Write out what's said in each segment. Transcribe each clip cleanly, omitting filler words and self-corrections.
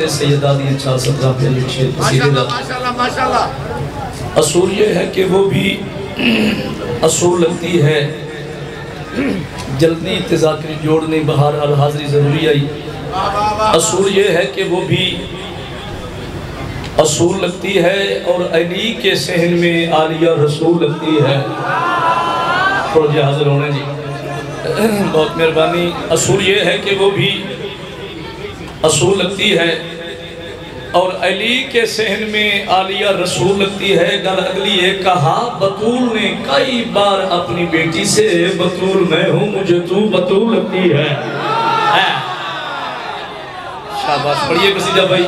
سیدہ دی 4-17 پہ یہ شیر قصیدے دا ماشاءاللہ اصول یہ ہے کہ وہ بھی اصول لگتی ہے جلدی تذاکری جوڑنے بہار الحاضری ضروری آئی اصول یہ ہے کہ وہ بھی اصول لگتی ہے اور علی کے صحن میں آلیہ رسول لگتی ہے پروجہ حاضر ہونے جی بہت مہربانی اصول یہ ہے کہ وہ بھی اصول لگتی ہے اور علی کے صحن میں آلیہ رسول لگتی ہے گل اگلی ہے کہا بطول نے کئی بار اپنی بیٹی سے بطول میں ہوں مجھے تو بطول لگتی ہے شاباش پڑھئے قصیدہ بھائی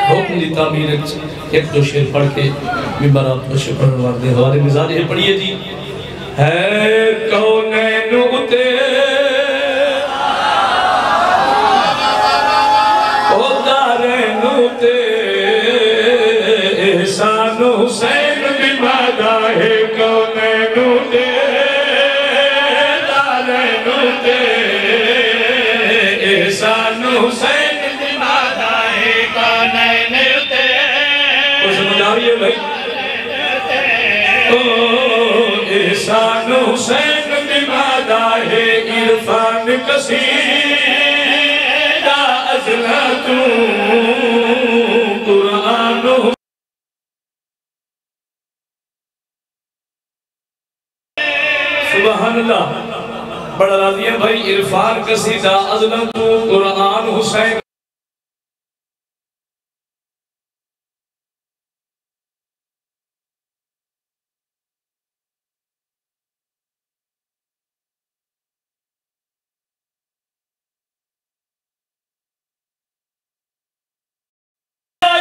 حکم دی تعمیر ایک دو شیر پڑھ کے ممبر آپ کو شکر نوار دے ہمارے مزاج ہے پڑھئے جی ہے کونین اتے احسان حسین بمادا ہے کونین اتے دارین اتے احسان حسین بمادا ہے کونین اتے کچھ سمجھ آ رہی ہے بھائی احسان حسین بمادا ہے عرفان کسیدہ ازلاتوں قرآن سبحان اللہ بڑا راضی ہے بھائی عرفان قصیدہ عظمت قرآن حسین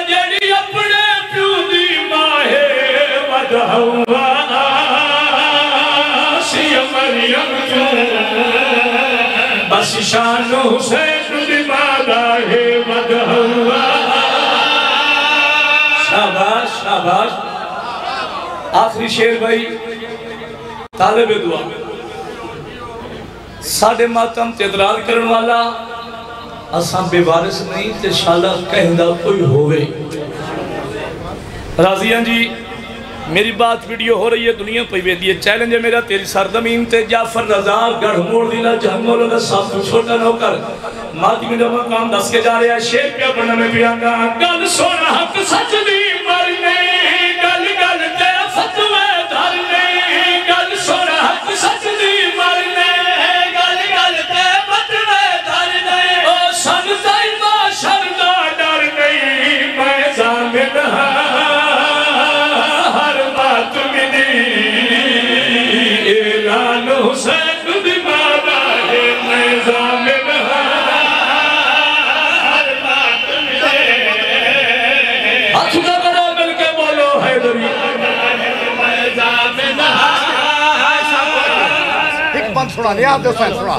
جڑی اپنے پیو دی ماہے ودہوا بس شان حسین بمادا ہے مدہوا شاباش شاباش آخری شیر بھائی طالب دعا ساڑھے ماتم تدرال کرن والا اساں بے وارث نہیں تے شالہ کہندہ کوئی ہوئے راضیان جی میری بات ویڈیو ہو رہی ہے دنیا پہ ویدی ہے چیلنج ہے میرا تیری سردمین تے جعفر رضا گڑھ موڑ دینا جہنگوں لگا ساتھ تو چھوٹا نہ ہو کر مادی میں جب کام دس کے جا رہے ہیں شیر پہ پڑھنا میں پیانگا گل سونا حق سچ دی مرنے گل گل تے فتوے دھرنے گل سونا حق سچ دی مرنے گل گل تے فتوے دھرنے او سن تائمہ شردہ ڈر نہیں میں زامن ہاں اعلان حسین بمادا ہے میں زامن ہر بات مجھے ہاتھ اٹھا کرو مل کے بولو حیدری میں زامن ایک بند سنا لیا آپ دو سائن سنا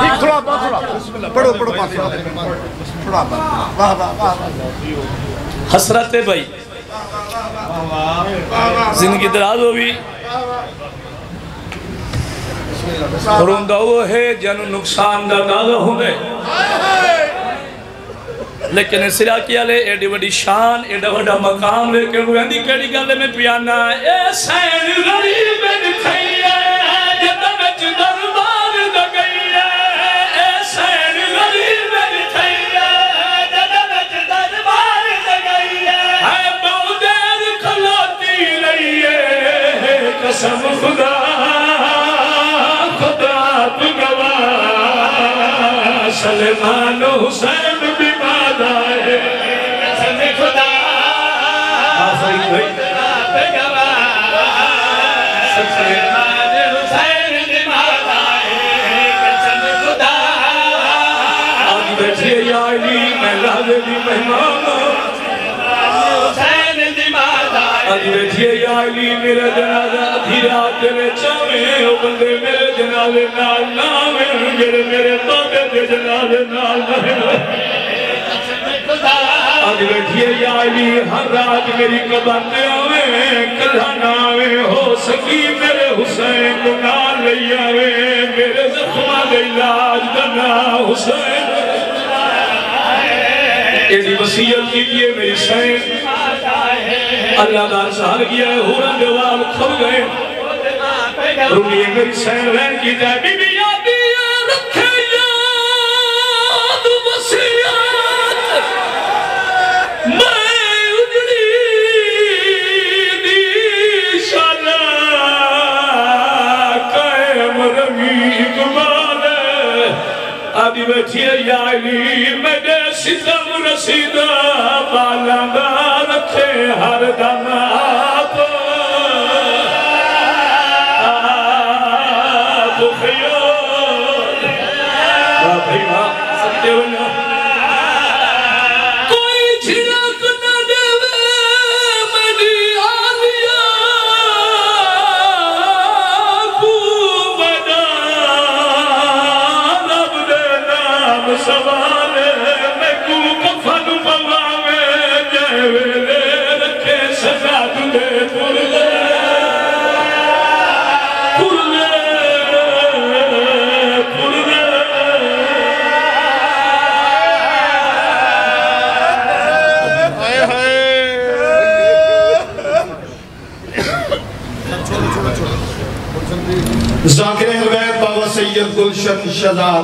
ایک سنا بند سنا پڑھو پڑھو بند سنا واہ واہ واہ حسرت ہے بھائی زندگی دراز ہوئی روندہ وہ ہے جنو نقصان دا دادا ہونے لیکن اس علاقے لے ایڈی وڈی شان ایڈا وڈا مقام لے کے وہ اندھی کڑی گلے میں پیانا اے سین غریب نکھئی ہے جدہ بچ دربار دگئی ہے اے سین غریب نکھئی ہے جدہ بچ دربار دگئی ہے بہت دیر کھلاتی رہی ہے قسم خدا سلمان حسین بمادا ہے قسم خدا آفائی بھائی سلمان حسین بمادا ہے قسم خدا آج بیٹھئے یا علی میں لازے دی مہمان حسین بمادا ہے آج بیٹھئے یا علی میرے جنازہ دھیرات میں چاہویں او بندے میرے جنازے نال ناویں میرے بابے دے جنازے نال ناویں آج بیٹھئے یا علی ہر رات میری قباتے آویں کلھا ناویں ہو سکی میرے حسین کو نال لئی آویں میرے زخمہ دے علاج دنا حسین ایسی وسیعت کیجئے میری سین اللہ دار سہل کیا ہے ہورن دیوال کھل گئے رونیے میری سین رہن کی جائے بی بی یادی رکھے یاد وسیعت میں اجڑی دی شالا قائم روی کمال آدھی بیٹھی ہے یا علی میرے ستم رسیدہ بالاندہ رکھے ہر دم آپ کوئی جھڑک نہ دے میری آلیا کو میدان رب دے نام سوالے میں کو کفن پواوے جائے ویلے رکھے سزا دے پردے ذاکر اہل بیت بابا سید گلشن شہزاد